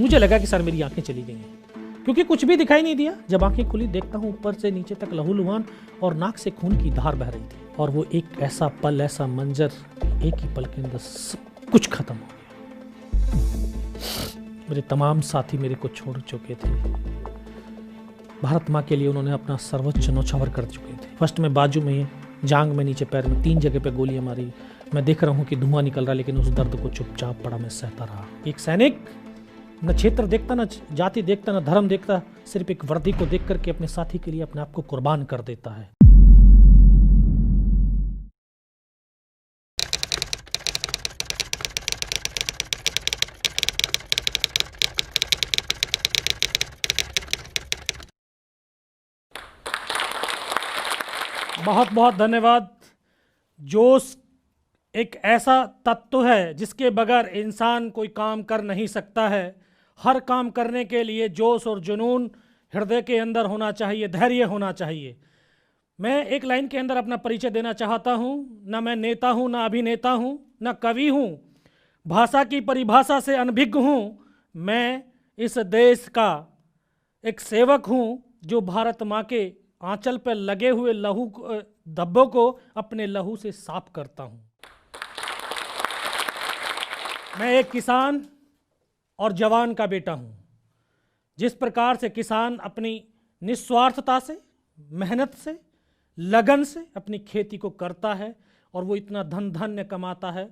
मुझे लगा कि सर मेरी आंखें चली गई हैं, क्योंकि कुछ भी दिखाई नहीं दिया। जब आंखें खुली देखता हूँ ऊपर से नीचे तक लहूलुहान और नाक से खून की धार बह रही थी। और वो एक ऐसा पल, ऐसा मंजर, एक ही पल के अंदर सब कुछ खत्म हो गया। मेरे तमाम साथी मेरे को छोड़ चुके थे। भारत माँ के लिए उन्होंने अपना सर्वोच्च न्यौछावर कर चुके थे। फर्स्ट में बाजू में, जांग में, नीचे पैर में, 3 जगह पे गोलियां मारी। मैं देख रहा हूँ कि धुआं निकल रहा, लेकिन उस दर्द को चुपचाप पड़ा मैं सहता रहा। एक सैनिक न क्षेत्र देखता, न जाति देखता, न धर्म देखता, सिर्फ एक वर्दी को देख करके अपने साथी के लिए अपने आप को कुर्बान कर देता है। बहुत बहुत धन्यवाद। जोश एक ऐसा तत्व है जिसके बगैर इंसान कोई काम कर नहीं सकता है। हर काम करने के लिए जोश और जुनून हृदय के अंदर होना चाहिए, धैर्य होना चाहिए। मैं एक लाइन के अंदर अपना परिचय देना चाहता हूँ। न मैं नेता हूँ, न अभिनेता हूँ, न कवि हूँ, भाषा की परिभाषा से अनभिज्ञ हूँ। मैं इस देश का एक सेवक हूँ जो भारत माँ के आंचल पर लगे हुए लहू धब्बों को अपने लहू से साफ करता हूँ। मैं एक किसान और जवान का बेटा हूँ। जिस प्रकार से किसान अपनी निस्वार्थता से, मेहनत से, लगन से अपनी खेती को करता है और वो इतना धन धान्य कमाता है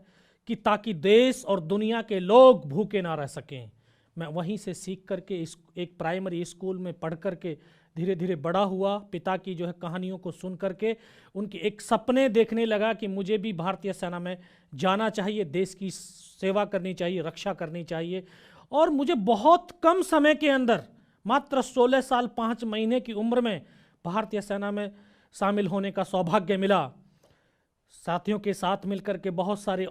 कि ताकि देश और दुनिया के लोग भूखे ना रह सकें। मैं वहीं से सीख करके एक प्राइमरी स्कूल में पढ़ करके धीरे धीरे बड़ा हुआ। पिता की जो है कहानियों को सुन करके उनके एक सपने देखने लगा कि मुझे भी भारतीय सेना में जाना चाहिए, देश की सेवा करनी चाहिए, रक्षा करनी चाहिए। और मुझे बहुत कम समय के अंदर, मात्र 16 साल 5 महीने की उम्र में भारतीय सेना में शामिल होने का सौभाग्य मिला। साथियों के साथ मिलकर के बहुत सारे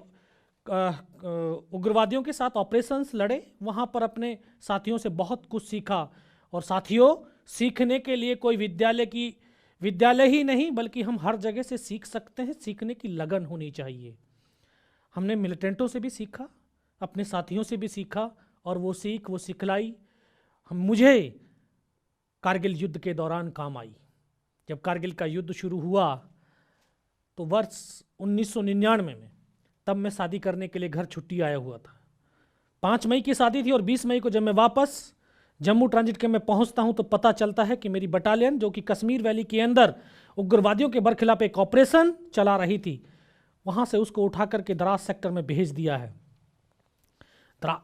उग्रवादियों के साथ ऑपरेशंस लड़े। वहाँ पर अपने साथियों से बहुत कुछ सीखा। और साथियों, सीखने के लिए कोई विद्यालय ही नहीं, बल्कि हम हर जगह से सीख सकते हैं। सीखने की लगन होनी चाहिए। हमने मिलिटेंटों से भी सीखा, अपने साथियों से भी सीखा, और वो सिखलाई मुझे कारगिल युद्ध के दौरान काम आई। जब कारगिल का युद्ध शुरू हुआ तो वर्ष 1999 में, तब मैं शादी करने के लिए घर छुट्टी आया हुआ था। 5 मई की शादी थी और 20 मई को जब मैं वापस जम्मू ट्रांजिट के में पहुंचता हूं तो पता चलता है कि मेरी बटालियन, जो कि कश्मीर वैली के अंदर उग्रवादियों के बरखिलाफ एक ऑपरेशन चला रही थी, वहां से उसको उठा करके द्रास सेक्टर में भेज दिया है।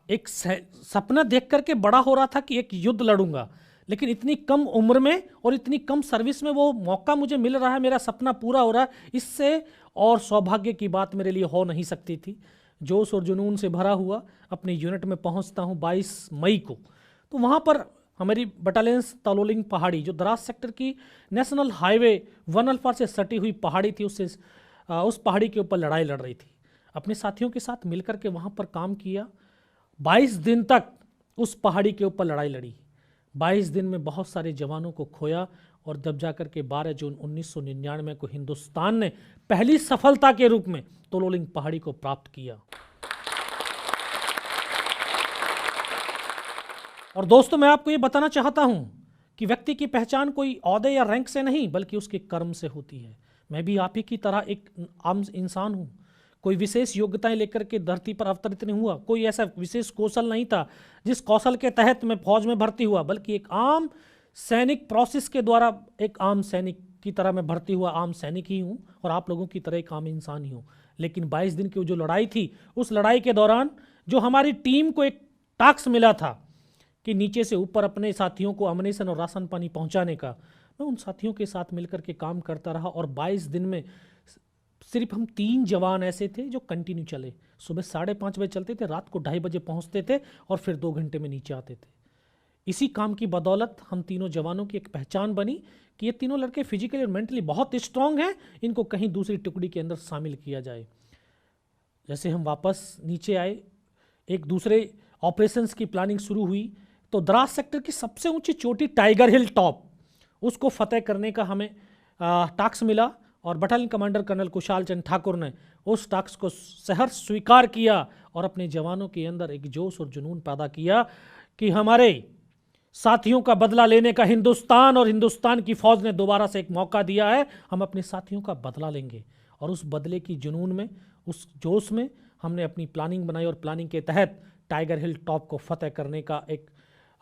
एक सपना देख करके बड़ा हो रहा था कि एक युद्ध लड़ूंगा, लेकिन इतनी कम उम्र में और इतनी कम सर्विस में वो मौका मुझे मिल रहा है, मेरा सपना पूरा हो रहा है। इससे और सौभाग्य की बात मेरे लिए हो नहीं सकती थी। जोश और जुनून से भरा हुआ अपनी यूनिट में पहुंचता हूं 22 मई को। तो वहाँ पर हमारी बटालियन तलोलिंग पहाड़ी, जो द्रास सेक्टर की नेशनल हाईवे 1 अल्फा से सटी हुई पहाड़ी थी, उस पहाड़ी के ऊपर लड़ाई लड़ रही थी। अपने साथियों के साथ मिलकर के वहाँ पर काम किया। 22 दिन तक उस पहाड़ी के ऊपर लड़ाई लड़ी। 22 दिन में बहुत सारे जवानों को खोया, और जब जाकर के 12 जून 1999 को हिंदुस्तान ने पहली सफलता के रूप में तलोलिंग पहाड़ी को प्राप्त किया। और दोस्तों, मैं आपको ये बताना चाहता हूं कि व्यक्ति की पहचान कोई ओहदे या रैंक से नहीं, बल्कि उसके कर्म से होती है। मैं भी आप ही की तरह एक आम इंसान हूं। कोई विशेष योग्यताएं लेकर के धरती पर अवतरित नहीं हुआ। कोई ऐसा विशेष कौशल नहीं था जिस कौशल के तहत मैं फौज में भर्ती हुआ, बल्कि एक आम सैनिक प्रोसेस के द्वारा एक आम सैनिक की तरह मैं भर्ती हुआ आम सैनिक ही हूँ, और आप लोगों की तरह एक आम इंसान ही हूँ। लेकिन 22 दिन की जो लड़ाई थी, उस लड़ाई के दौरान जो हमारी टीम को एक टास्क मिला था कि नीचे से ऊपर अपने साथियों को अम्युनिशन और राशन पानी पहुंचाने का, मैं उन साथियों के साथ मिलकर के काम करता रहा। और 22 दिन में सिर्फ हम 3 जवान ऐसे थे जो कंटिन्यू चले। सुबह 5:30 बजे चलते थे, रात को 2:30 बजे पहुंचते थे, और फिर 2 घंटे में नीचे आते थे। इसी काम की बदौलत हम तीनों जवानों की एक पहचान बनी कि ये तीनों लड़के फिजिकली और मेंटली बहुत स्ट्रांग हैं, इनको कहीं दूसरी टुकड़ी के अंदर शामिल किया जाए। जैसे हम वापस नीचे आए, एक दूसरे ऑपरेशंस की प्लानिंग शुरू हुई। तो द्रास सेक्टर की सबसे ऊंची चोटी टाइगर हिल टॉप, उसको फतेह करने का हमें टास्क मिला, और battalion commander colonel Kushal Chand Thakur ने उस टास्क को सहर्ष स्वीकार किया और अपने जवानों के अंदर एक जोश और जुनून पैदा किया कि हमारे साथियों का बदला लेने का हिंदुस्तान और हिंदुस्तान की फौज ने दोबारा से एक मौका दिया है। हम अपने साथियों का बदला लेंगे और उस बदले की जुनून में, उस जोश में हमने अपनी प्लानिंग बनाई और प्लानिंग के तहत टाइगर हिल टॉप को फतेह करने का एक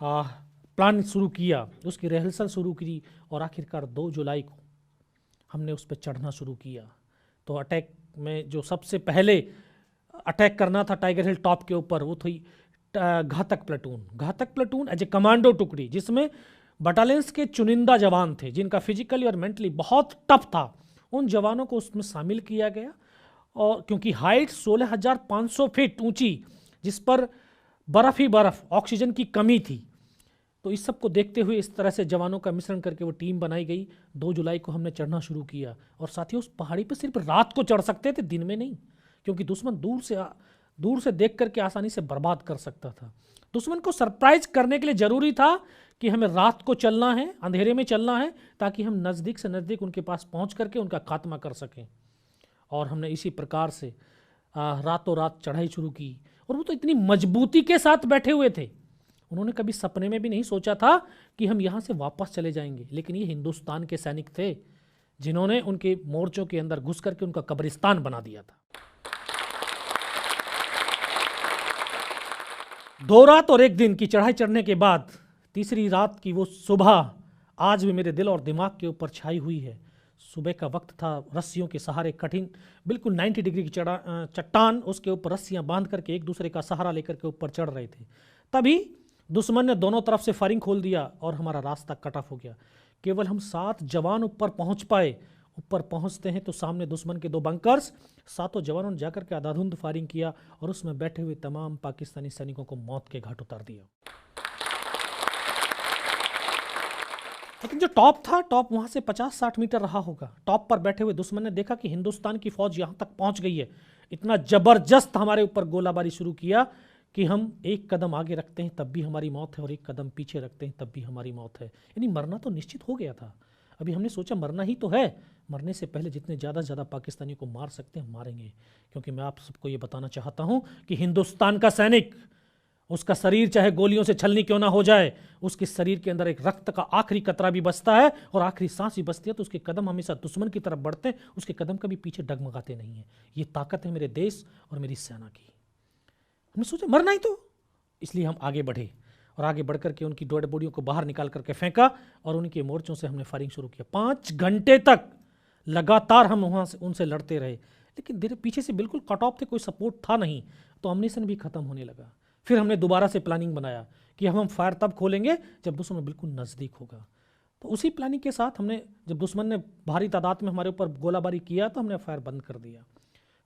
प्लान शुरू किया, उसकी रिहर्सल शुरू की और आखिरकार 2 जुलाई को हमने उस पर चढ़ना शुरू किया। तो अटैक में जो सबसे पहले अटैक करना था टाइगर हिल टॉप के ऊपर, वो थी घातक प्लेटून एज ए कमांडो टुकड़ी, जिसमें बटालियंस के चुनिंदा जवान थे जिनका फिजिकली और मेंटली बहुत टफ था। उन जवानों को उसमें शामिल किया गया और क्योंकि हाइट 16,500 फीट ऊंची, जिस पर बर्फ ही बर्फ, ऑक्सीजन की कमी थी, तो इस सब को देखते हुए इस तरह से जवानों का मिश्रण करके वो टीम बनाई गई। 2 जुलाई को हमने चढ़ना शुरू किया और साथियों उस पहाड़ी पर सिर्फ रात को चढ़ सकते थे, दिन में नहीं, क्योंकि दुश्मन दूर से देख करके आसानी से बर्बाद कर सकता था। दुश्मन को सरप्राइज करने के लिए जरूरी था कि हमें रात को चलना है, अंधेरे में चलना है, ताकि हम नज़दीक से नज़दीक उनके पास पहुंच करके उनका खात्मा कर सकें। और हमने इसी प्रकार से रातों रात चढ़ाई शुरू की। और वो तो इतनी मजबूती के साथ बैठे हुए थे, उन्होंने कभी सपने में भी नहीं सोचा था कि हम यहाँ से वापस चले जाएंगे। लेकिन ये हिंदुस्तान के सैनिक थे जिन्होंने उनके मोर्चों के अंदर घुस करके उनका कब्रिस्तान बना दिया था। 2 रात और 1 दिन की चढ़ाई चढ़ने के बाद तीसरी रात की वो सुबह आज भी मेरे दिल और दिमाग के ऊपर छाई हुई है। सुबह का वक्त था, रस्सियों के सहारे कठिन बिल्कुल 90 डिग्री की चट्टान, उसके ऊपर रस्सियां बांध करके एक दूसरे का सहारा लेकर के ऊपर चढ़ रहे थे। तभी दुश्मन ने दोनों तरफ से फायरिंग खोल दिया और हमारा रास्ता कट ऑफ हो गया। केवल हम 7 जवान ऊपर पहुंच पाए। ऊपर पहुंचते हैं तो सामने दुश्मन के 2 बंकर्स, 7 जवानों ने जाकर के आधाधुंध फायरिंग किया और उसमें बैठे हुए तमाम पाकिस्तानी सैनिकों को मौत के घाट उतार दिया। लेकिन जो टॉप था, टॉप वहां से 50-60 मीटर रहा होगा। टॉप पर बैठे हुए दुश्मन ने देखा कि हिंदुस्तान की फौज यहां तक पहुंच गई है, इतना जबरदस्त हमारे ऊपर गोलाबारी शुरू किया कि हम एक कदम आगे रखते हैं तब भी हमारी मौत है और एक कदम पीछे रखते हैं तब भी हमारी मौत है। यानी मरना तो निश्चित हो गया था। अभी हमने सोचा मरना ही तो है, मरने से पहले जितने ज़्यादा से ज़्यादा पाकिस्तानियों को मार सकते हैं मारेंगे। क्योंकि मैं आप सबको ये बताना चाहता हूँ कि हिंदुस्तान का सैनिक, उसका शरीर चाहे गोलियों से छलनी क्यों ना हो जाए, उसके शरीर के अंदर एक रक्त का आखिरी कतरा भी बचता है और आखिरी सांस भी बचती है, तो उसके कदम हमेशा दुश्मन की तरफ बढ़ते हैं, उसके कदम कभी पीछे डगमगाते नहीं हैं। ये ताकत है मेरे देश और मेरी सेना की। हमने सोचा मरना ही तो, इसलिए हम आगे बढ़े और आगे बढ़ करके उनकी डेड बॉडियों को बाहर निकाल करके फेंका और उनके मोर्चों से हमने फायरिंग शुरू किया। 5 घंटे तक लगातार हम वहाँ से उनसे लड़ते रहे, लेकिन देर पीछे से बिल्कुल कट ऑफ थे, कोई सपोर्ट था नहीं, तो अम्यूनिशन भी खत्म होने लगा। फिर हमने दोबारा से प्लानिंग बनाया कि हम फायर तब खोलेंगे जब दुश्मन बिल्कुल नज़दीक होगा। तो उसी प्लानिंग के साथ हमने, जब दुश्मन ने भारी तादाद में हमारे ऊपर गोलाबारी किया तो हमने फायर बंद कर दिया।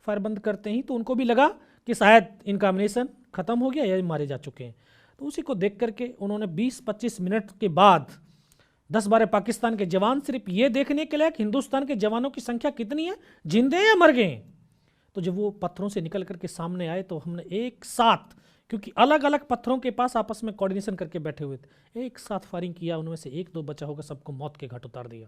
फायर बंद करते ही तो उनको भी लगा कि शायद इनका अम्यूनिशन खत्म हो गया या मारे जा चुके हैं। तो उसी को देख करके उन्होंने 20-25 मिनट के बाद 10-12 पाकिस्तान के जवान सिर्फ ये देखने के लिए कि हिंदुस्तान के जवानों की संख्या कितनी है, जिंदे या मर गए, तो जब वो पत्थरों से निकल करके सामने आए तो हमने एक साथ, क्योंकि अलग अलग पत्थरों के पास आपस में कोऑर्डिनेशन करके बैठे हुए थे, एक साथ फायरिंग किया। उनमें से 1-2 बचा होगा, सबको मौत के घाट उतार दिया।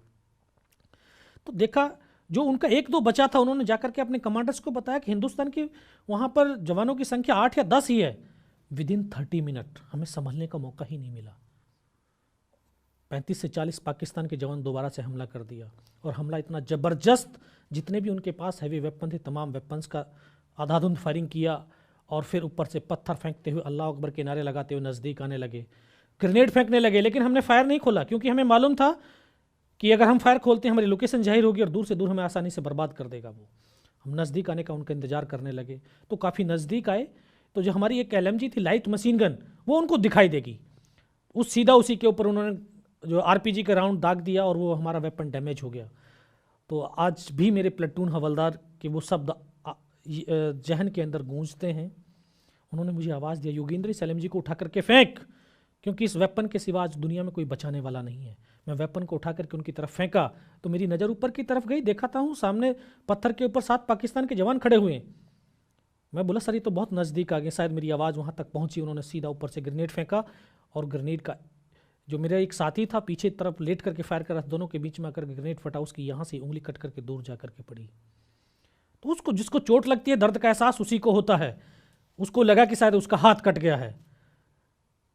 तो देखा जो उनका 1-2 बचा था, उन्होंने जाकर के अपने कमांडर्स को बताया कि हिंदुस्तान की वहाँ पर जवानों की संख्या 8 या 10 ही है। विदिन 30 मिनट हमें संभलने का मौका ही नहीं मिला। 35 से 40 पाकिस्तान के जवान दोबारा से हमला कर दिया और हमला इतना ज़बरदस्त, जितने भी उनके पास हैवी वेपन थे तमाम वेपन्स का आधाधुंध फायरिंग किया और फिर ऊपर से पत्थर फेंकते हुए अल्लाह अकबर के नारे लगाते हुए नज़दीक आने लगे, ग्रेनेड फेंकने लगे। लेकिन हमने फायर नहीं खोला क्योंकि हमें मालूम था कि अगर हम फायर खोलते हैं हमारी लोकेशन जाहिर होगी और दूर से दूर हमें आसानी से बर्बाद कर देगा वो। हम नज़दीक आने का उनका इंतजार करने लगे, तो काफ़ी नज़दीक आए तो जो हमारी एक LMG थी, लाइट मशीन गन, वो उनको दिखाई देगी। सीधा उसी के ऊपर उन्होंने जो RPG का राउंड दाग दिया और वो हमारा वेपन डैमेज हो गया। तो आज भी मेरे प्लेटून हवलदार के वो शब्द जहन के अंदर गूंजते हैं। उन्होंने मुझे आवाज़ दिया, योगेंद्र इस LMG को उठा करके फेंक, क्योंकि इस वेपन के सिवा आज दुनिया में कोई बचाने वाला नहीं है। मैं वेपन को उठा करके उनकी तरफ फेंका तो मेरी नज़र ऊपर की तरफ गई, देखा था हूँ सामने पत्थर के ऊपर 7 पाकिस्तान के जवान खड़े हुए हैं। मैं बोला सर ये तो बहुत नज़दीक आ गए, शायद मेरी आवाज़ वहाँ तक पहुँची। उन्होंने सीधा ऊपर से ग्रेनेड फेंका और ग्रेनेड का जो मेरा एक साथी था पीछे तरफ लेट करके फायर कर रहा था, दोनों के बीच में आकर ग्रेनेड फटा, उसकी यहाँ से उंगली कट करके दूर जा करके पड़ी। तो उसको, जिसको चोट लगती है दर्द का एहसास उसी को होता है, उसको लगा कि शायद उसका हाथ कट गया है।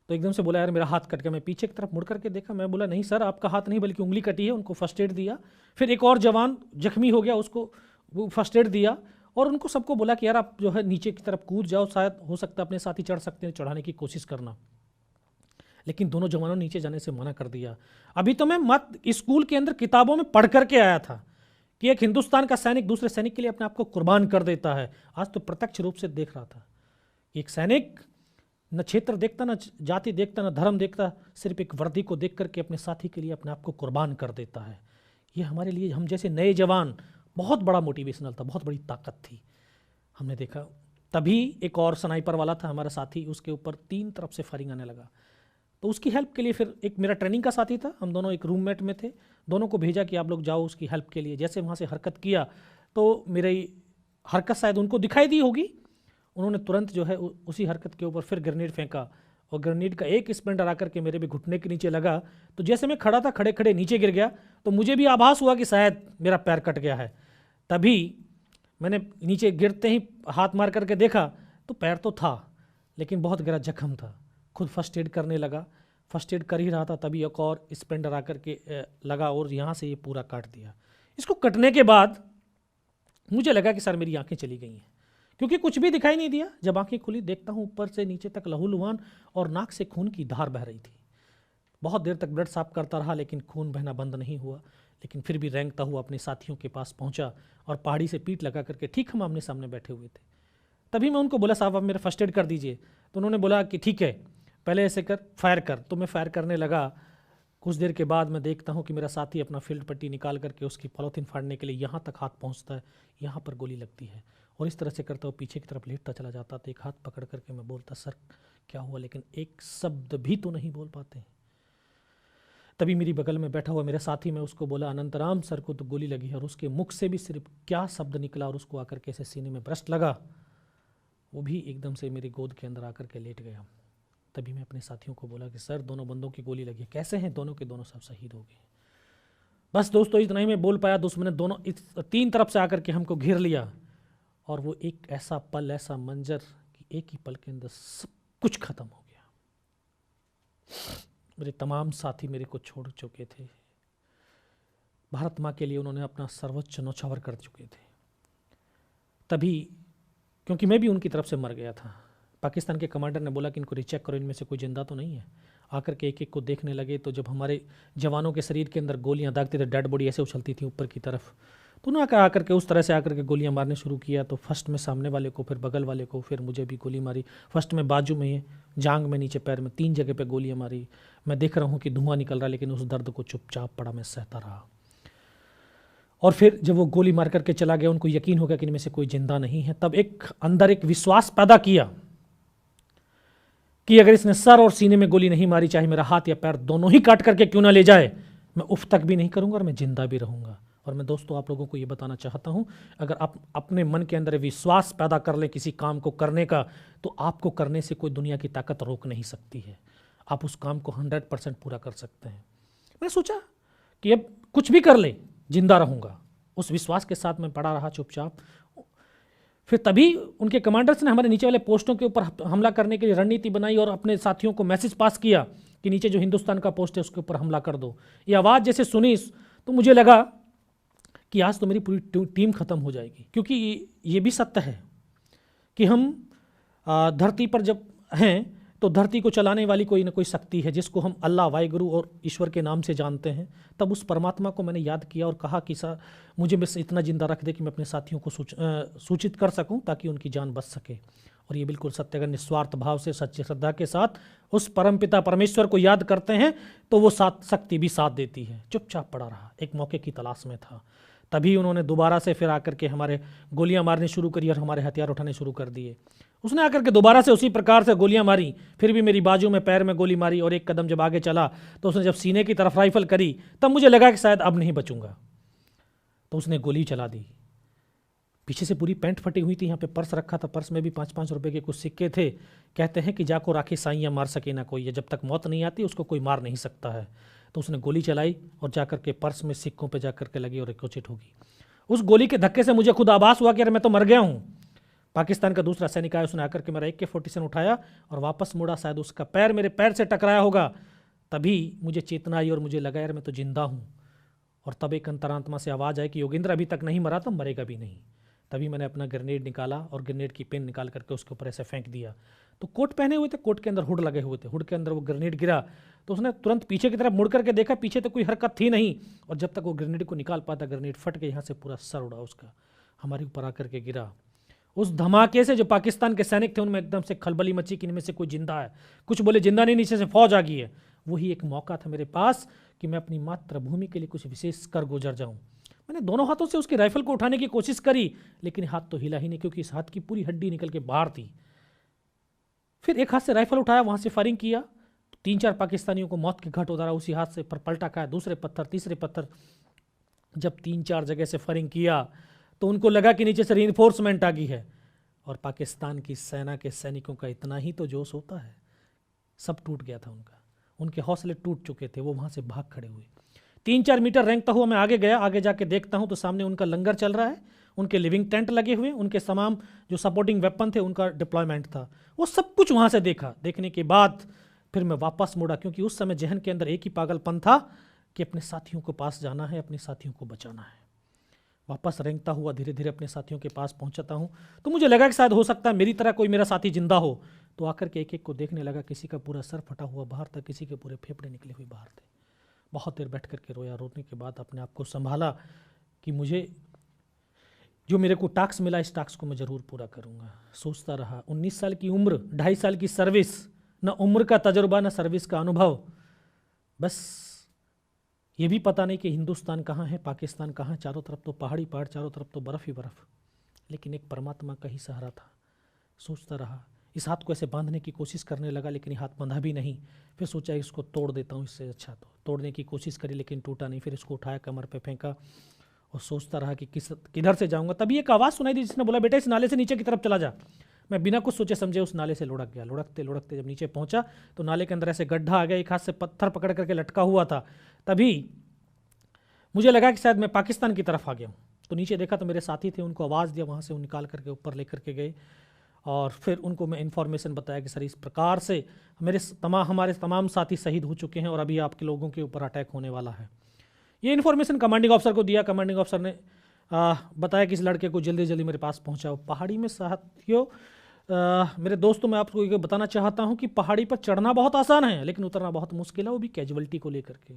तो एकदम से बोला यार मेरा हाथ कट गया। मैं पीछे की तरफ मुड़ करके देखा, मैं बोला नहीं सर आपका हाथ नहीं बल्कि उंगली कटी है। उनको फर्स्ट एड दिया। फिर एक और जवान जख्मी हो गया, उसको वो फर्स्ट एड दिया, और उनको सबको बोला कि यार आप जो है नीचे की तरफ कूद जाओ, शायद हो सकता है अपने साथी चढ़ सकते हैं, चढ़ाने की कोशिश करना। लेकिन दोनों जवानों ने नीचे जाने से मना कर दिया। अभी तो मैं मत स्कूल के अंदर किताबों में पढ़ करके आया था कि एक हिंदुस्तान का सैनिक दूसरे सैनिक के लिए अपने आप को कुर्बान कर देता है। आज तो प्रत्यक्ष रूप से देख रहा था। एक सैनिक न क्षेत्र देखता, न जाति देखता, न धर्म देखता, सिर्फ एक वर्दी को देख करके अपने साथी के लिए अपने आप को कुर्बान कर देता है। ये हमारे लिए, हम जैसे नए जवान, बहुत बड़ा मोटिवेशनल था, बहुत बड़ी ताकत थी। हमने देखा तभी एक और स्नाइपर वाला था हमारा साथी, उसके ऊपर 3 तरफ से फायरिंग आने लगा। तो उसकी हेल्प के लिए फिर एक मेरा ट्रेनिंग का साथी था, हम दोनों एक रूममेट में थे, दोनों को भेजा कि आप लोग जाओ उसकी हेल्प के लिए। जैसे वहाँ से हरकत किया तो मेरी हरकत शायद उनको दिखाई दी होगी, उन्होंने तुरंत जो है उसी हरकत के ऊपर फिर ग्रेनेड फेंका, और ग्रेनेड का एक स्प्लिंटर आकर के मेरे भी घुटने के नीचे लगा। तो जैसे मैं खड़ा था, खड़े खड़े नीचे गिर गया, तो मुझे भी आभास हुआ कि शायद मेरा पैर कट गया है। तभी मैंने नीचे गिरते ही हाथ मार करके देखा तो पैर तो था, लेकिन बहुत गहरा जख्म था। खुद फर्स्ट एड करने लगा, फर्स्ट एड कर ही रहा था, तभी एक और स्प्लिंटर आकर के लगा और यहाँ से ये पूरा काट दिया। इसको कटने के बाद मुझे लगा कि सर मेरी आंखें चली गई हैं, क्योंकि कुछ भी दिखाई नहीं दिया। जब आंखें खुली देखता हूँ ऊपर से नीचे तक लहूलुहान और नाक से खून की धार बह रही थी। बहुत देर तक ब्लड साफ करता रहा, लेकिन खून बहना बंद नहीं हुआ। लेकिन फिर भी रेंगता हुआ अपने साथियों के पास पहुंचा और पहाड़ी से पीठ लगा करके, ठीक हम आमने सामने बैठे हुए थे, तभी मैं उनको बोला साहब आप मेरा फर्स्ट एड कर दीजिए। तो उन्होंने बोला कि ठीक है पहले ऐसे कर, फायर कर। तो मैं फायर करने लगा। कुछ देर के बाद मैं देखता हूँ कि मेरा साथी अपना फील्ड पट्टी निकाल करके उसकी पॉलीथीन फाड़ने के लिए यहाँ तक हाथ पहुँचता है, यहाँ पर गोली लगती है, और इस तरह से करता हुआ पीछे की तरफ लेटता चला जाता। तो एक हाथ पकड़ करके मैं बोलता सर क्या हुआ, लेकिन एक शब्द भी तो नहीं बोल पाते। तभी मेरी बगल में बैठा हुआ मेरा साथी, मैं उसको बोला अनंतराम सर को तो गोली लगी है, और उसके मुख से भी सिर्फ क्या शब्द निकला, और उसको आकर के ऐसे सीने में ब्रस्ट लगा, वो भी एकदम से मेरी गोद के अंदर आकर के लेट गया। तभी मैं अपने साथियों को बोला कि सर दोनों बंदों की गोली लगी है, कैसे हैं? दोनों के दोनों सब शहीद हो गए। बस दोस्तों इतना ही मैं बोल पाया। दुश्मन ने दोनों 3 तरफ से आकर के हमको घेर लिया, और वो एक ऐसा पल, ऐसा मंजर कि एक ही पल के अंदर सब कुछ खत्म हो गया। मेरे तमाम साथी मेरे को छोड़ चुके थे। भारत माँ के लिए उन्होंने अपना सर्वोच्च न्यौछावर कर चुके थे। तभी क्योंकि मैं भी उनकी तरफ से मर गया था, पाकिस्तान के कमांडर ने बोला कि इनको रिचेक करो, इनमें से कोई जिंदा तो नहीं है। आकर के एक एक को देखने लगे, तो जब हमारे जवानों के शरीर के अंदर गोलियां दागते थे, डेड बॉडी ऐसे उछलती थी ऊपर की तरफ, तो उन्होंने आकर के उस तरह से आकर के गोलियां मारने शुरू किया। तो फर्स्ट में सामने वाले को, फिर बगल वाले को, फिर मुझे भी गोली मारी। फर्स्ट में बाजू में, जांग में, नीचे पैर में, 3 जगह पे गोलियां मारी। मैं देख रहा हूँ कि धुआं निकल रहा, लेकिन उस दर्द को चुपचाप पड़ा मैं सहता रहा। और फिर जब वो गोली मार करके चला गया, उनको यकीन हो गया कि इनमें से कोई जिंदा नहीं है। तब एक अंदर एक विश्वास पैदा किया कि अगर इसने सर और सीने में गोली नहीं मारी, चाहे मेरा हाथ या पैर दोनों ही काट करके क्यों ना ले जाए, मैं उफ तक भी नहीं करूंगा और मैं जिंदा भी रहूंगा। और मैं दोस्तों आप लोगों को ये बताना चाहता हूं, अगर आप अपने मन के अंदर विश्वास पैदा कर लें किसी काम को करने का, तो आपको करने से कोई दुनिया की ताकत रोक नहीं सकती है। आप उस काम को 100% पूरा कर सकते हैं। मैंने सोचा कि अब कुछ भी कर ले, जिंदा रहूंगा। उस विश्वास के साथ मैं पड़ा रहा चुपचाप। फिर तभी उनके कमांडर्स ने हमारे नीचे वाले पोस्टों के ऊपर हमला करने के लिए रणनीति बनाई और अपने साथियों को मैसेज पास किया कि नीचे जो हिंदुस्तान का पोस्ट है उसके ऊपर हमला कर दो। ये आवाज़ जैसे सुनी तो मुझे लगा कि आज तो मेरी पूरी टीम खत्म हो जाएगी, क्योंकि ये भी सत्य है कि हम धरती पर जब हैं तो धरती को चलाने वाली कोई ना कोई शक्ति है, जिसको हम अल्लाह, वाहिगुरु और ईश्वर के नाम से जानते हैं। तब उस परमात्मा को मैंने याद किया और कहा कि सर मुझे बस इतना जिंदा रख दे कि मैं अपने साथियों को सूचित कर सकूं, ताकि उनकी जान बच सके। और ये बिल्कुल सत्य, अगर निस्वार्थ भाव से सच्ची श्रद्धा के साथ उस परमपिता परमेश्वर को याद करते हैं तो वो शक्ति भी साथ देती है। चुपचाप पड़ा रहा, एक मौके की तलाश में था। तभी उन्होंने दोबारा से फिर आकर के हमारे गोलियां मारनी शुरू करी और हमारे हथियार उठाने शुरू कर दिए। उसने आकर के दोबारा से उसी प्रकार से गोलियां मारी, फिर भी मेरी बाजू में, पैर में गोली मारी, और एक कदम जब आगे चला तो उसने जब सीने की तरफ राइफल करी, तब मुझे लगा कि शायद अब नहीं बचूंगा। तो उसने गोली चला दी। पीछे से पूरी पैंट फटी हुई थी, यहाँ पे पर्स रखा था, पर्स में भी 5-5 रुपए के कुछ सिक्के थे। कहते हैं कि जाको राखी साइयाँ मार सके ना कोई, जब तक मौत नहीं आती उसको कोई मार नहीं सकता है। तो उसने गोली चलाई और जाकर के पर्स में सिक्कों पे जाकर के लगी और रिकोचिट होगी। उस गोली के धक्के से मुझे खुद आभास हुआ कि अरे मैं तो मर गया हूँ। पाकिस्तान का दूसरा सैनिक आया, उसने आकर के मेरा AK-47 उठाया और वापस मुड़ा। शायद उसका पैर मेरे पैर से टकराया होगा, तभी मुझे चेतना आई और मुझे लगा यार मैं तो जिंदा हूँ। और तब एक अंतरात्मा से आवाज़ आई कि योगेंद्र अभी तक नहीं मरा तो मरेगा भी नहीं। तभी मैंने अपना ग्रेनेड निकाला और ग्रेनेड की पिन निकाल करके उसके ऊपर ऐसे फेंक दिया। तो कोट पहने हुए थे, कोट के अंदर हुड लगे हुए थे, हुड के अंदर वो ग्रेनेड गिरा तो उसने तुरंत पीछे की तरफ मुड़ करके देखा, पीछे तो कोई हरकत थी नहीं। और जब तक वो ग्रेनेड को निकाल पाता, ग्रेनेड फट के यहाँ से पूरा सर उड़ा उसका, हमारे ऊपर आकर के गिरा। उस धमाके से जो पाकिस्तान के सैनिक थे उनमें एकदम से खलबली मची कि इनमें से कोई जिंदा है। कुछ बोले जिंदा नहीं, नीचे से फौज आ गई है। वही एक मौका था मेरे पास कि मैं अपनी मातृभूमि के लिए कुछ विशेष कर गुजर जाऊं। मैंने दोनों हाथों से उसकी राइफल को उठाने की कोशिश करी, लेकिन हाथ तो हिला ही नहीं, क्योंकि इस हाथ की पूरी हड्डी निकल के बाहर थी। फिर एक हाथ से राइफल उठाया, वहां से फायरिंग किया, तो 3-4 पाकिस्तानियों को मौत के घाट उतारा उसी हाथ से। पर पलटा खाया, दूसरे पत्थर, तीसरे पत्थर। जब 3-4 जगह से फायरिंग किया तो उनको लगा कि नीचे से रीइंफोर्समेंट आ गई है। और पाकिस्तान की सेना के सैनिकों का इतना ही तो जोश होता है, सब टूट गया था उनका, उनके हौसले टूट चुके थे। वो वहां से भाग खड़े हुए। 3-4 मीटर रेंगता हुआ मैं आगे गया। आगे जाके देखता हूं तो सामने उनका लंगर चल रहा है, उनके लिविंग टेंट लगे हुए, उनके तमाम जो सपोर्टिंग वेपन थे उनका डिप्लॉयमेंट था। वो सब कुछ वहां से देखा। देखने के बाद फिर मैं वापस मुड़ा, क्योंकि उस समय जहन के अंदर एक ही पागलपन था कि अपने साथियों को पास जाना है, अपने साथियों को बचाना है। वापस रेंगता हुआ धीरे धीरे अपने साथियों के पास पहुंचता हूं तो मुझे लगा कि शायद हो सकता है मेरी तरह कोई मेरा साथी जिंदा हो। तो आकर के एक एक को देखने लगा। किसी का पूरा सर फटा हुआ बाहर था, किसी के पूरे फेफड़े निकले हुए बाहर थे। बहुत देर बैठ करके रोया। रोने के बाद अपने आप को संभाला कि मुझे जो मेरे को टास्क मिला, इस टास्क को मैं ज़रूर पूरा करूँगा। सोचता रहा, 19 साल की उम्र, 2.5 साल की सर्विस, न उम्र का तजुर्बा न सर्विस का अनुभव। बस ये भी पता नहीं कि हिंदुस्तान कहाँ है, पाकिस्तान कहाँ। चारों तरफ तो पहाड़ी पहाड़, चारों तरफ तो बर्फ़ ही बर्फ़, लेकिन एक परमात्मा का ही सहारा था। सोचता रहा। इस हाथ को ऐसे बांधने की कोशिश करने लगा, लेकिन हाथ बंधा भी नहीं। फिर सोचा इसको तोड़ देता हूँ, इससे अच्छा तो तोड़ने की कोशिश करी, लेकिन टूटा नहीं। फिर इसको उठाया, कमर पे फेंका और सोचता रहा कि किधर से जाऊँगा। तभी एक आवाज़ सुनाई दी, जिसने बोला बेटा इस नाले से नीचे की तरफ चला जा। मैं बिना कुछ सोचे समझे उस नाले से लुढ़क गया। लुढ़कते लुढ़कते जब नीचे पहुँचा तो नाले के अंदर ऐसे गड्ढा आ गया, एक हाथ से पत्थर पकड़ करके लटका हुआ था। तभी मुझे लगा कि शायद मैं पाकिस्तान की तरफ आ गया हूँ। तो नीचे देखा तो मेरे साथी थे, उनको आवाज़ दिया, वहाँ से वो निकाल करके ऊपर लेकर के गए। और फिर उनको मैं इन्फॉर्मेशन बताया कि सर इस प्रकार से हमारे तमाम साथी शहीद हो चुके हैं और अभी आपके लोगों के ऊपर अटैक होने वाला है। ये इन्फॉर्मेशन कमांडिंग ऑफिसर को दिया। कमांडिंग ऑफिसर ने बताया कि इस लड़के को जल्दी जल्दी मेरे पास पहुँचाओ। पहाड़ी में साथियों, मेरे दोस्तों, मैं आपको ये बताना चाहता हूँ कि पहाड़ी पर चढ़ना बहुत आसान है, लेकिन उतरना बहुत मुश्किल है, वो भी कैजुअलिटी को लेकर के।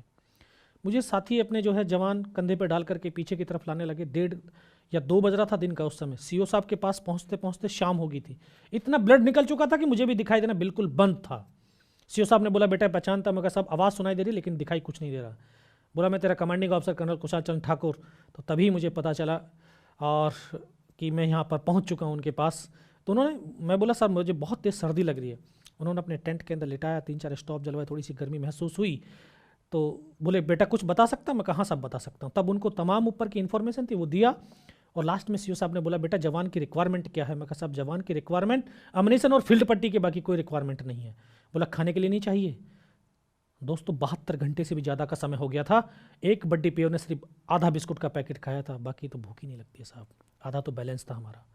मुझे साथी अपने जो है जवान कंधे पे डाल करके पीछे की तरफ लाने लगे। 1:30 या 2 बज रहा था दिन का उस समय। सीओ साहब के पास पहुंचते पहुंचते शाम हो गई थी। इतना ब्लड निकल चुका था कि मुझे भी दिखाई देना बिल्कुल बंद था। सीओ साहब ने बोला बेटा पहचानता? मैं कहा साहब आवाज़ सुनाई दे रही लेकिन दिखाई कुछ नहीं दे रहा। बोला मैं तेरा commanding officer colonel Kushal Chandra Thakur. तो तभी मुझे पता चला और कि मैं यहाँ पर पहुँच चुका हूँ उनके पास। तो मैं बोला सर मुझे बहुत तेज़ सर्दी लग रही है। उन्होंने अपने टेंट के अंदर लिटाया, 3-4 स्टॉप जलवाए, थोड़ी सी गर्मी महसूस हुई। तो बोले बेटा कुछ बता सकता? मैं कहाँ सब बता सकता हूँ। तब उनको तमाम ऊपर की इन्फॉर्मेशन थी वो दिया। और लास्ट में सीओ साहब ने बोला बेटा जवान की रिक्वायरमेंट क्या है? मैं कहा साहब जवान की रिक्वायरमेंट अम्युनिशन और फील्ड पट्टी के, बाकी कोई रिक्वायरमेंट नहीं है। बोला खाने के लिए नहीं चाहिए? दोस्तों 72 घंटे से भी ज़्यादा का समय हो गया था। एक बड्डी पियो ने सिर्फ आधा बिस्कुट का पैकेट खाया था, बाकी तो भूख ही नहीं लगती है साहब, आधा तो बैलेंस था हमारा।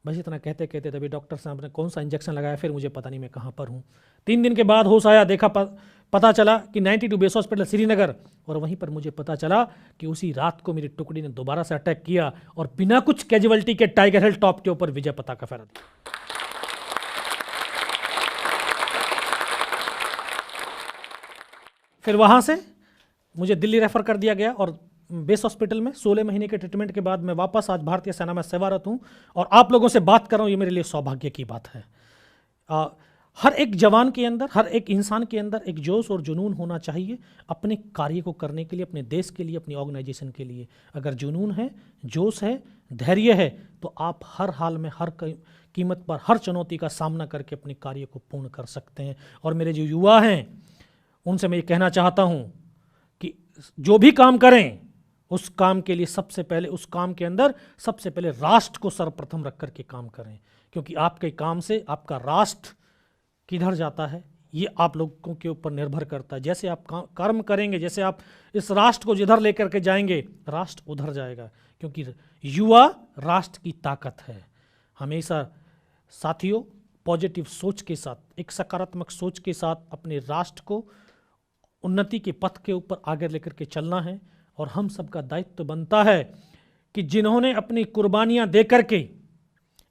बस इतना कहते कहते तभी डॉक्टर साहब ने कौन सा इंजेक्शन लगाया, फिर मुझे पता नहीं मैं कहाँ पर हूँ। 3 दिन के बाद होश आया, देखा पता चला कि 92 बेस हॉस्पिटल श्रीनगर। और वहीं पर मुझे पता चला कि उसी रात को मेरी टुकड़ी ने दोबारा से अटैक किया और बिना कुछ कैजुअलिटी के टाइगर हिल टॉप के ऊपर विजय पताका फहरा दिया। फिर वहाँ से मुझे दिल्ली रेफर कर दिया गया और बेस हॉस्पिटल में 16 महीने के ट्रीटमेंट के बाद मैं वापस आज भारतीय सेना में सेवारत हूँ और आप लोगों से बात कर रहा हूँ। ये मेरे लिए सौभाग्य की बात है। हर एक जवान के अंदर, हर एक इंसान के अंदर एक जोश और जुनून होना चाहिए अपने कार्य को करने के लिए, अपने देश के लिए, अपनी ऑर्गेनाइजेशन के लिए। अगर जुनून है, जोश है, धैर्य है, तो आप हर हाल में, हर कीमत पर, हर चुनौती का सामना करके अपने कार्य को पूर्ण कर सकते हैं। और मेरे जो युवा हैं उनसे मैं ये कहना चाहता हूँ कि जो भी काम करें उस काम के लिए सबसे पहले, उस काम के अंदर सबसे पहले राष्ट्र को सर्वप्रथम रख करके काम करें, क्योंकि आपके काम से आपका राष्ट्र किधर जाता है ये आप लोगों के ऊपर निर्भर करता है। जैसे आप कर्म करेंगे, जैसे आप इस राष्ट्र को जिधर लेकर के जाएंगे, राष्ट्र उधर जाएगा, क्योंकि युवा राष्ट्र की ताकत है। हमेशा साथियों पॉजिटिव सोच के साथ, एक सकारात्मक सोच के साथ अपने राष्ट्र को उन्नति के पथ के ऊपर आगे लेकर के चलना है। और हम सबका दायित्व बनता है कि जिन्होंने अपनी कुर्बानियां दे करके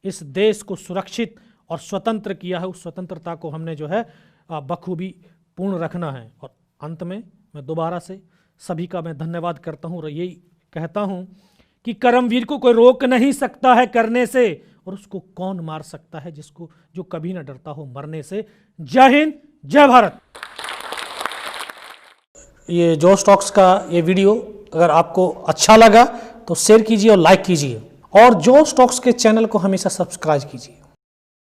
इस देश को सुरक्षित और स्वतंत्र किया है, उस स्वतंत्रता को हमने जो है बखूबी पूर्ण रखना है। और अंत में मैं दोबारा से सभी का मैं धन्यवाद करता हूँ और यही कहता हूँ कि कर्मवीर को कोई रोक नहीं सकता है करने से, और उसको कौन मार सकता है जिसको जो कभी ना डरता हो मरने से। जय हिंद, जय भारत। ये जोश टॉक्स का ये वीडियो अगर आपको अच्छा लगा तो शेयर कीजिए और लाइक कीजिए, और जोश टॉक्स के चैनल को हमेशा सब्सक्राइब कीजिए।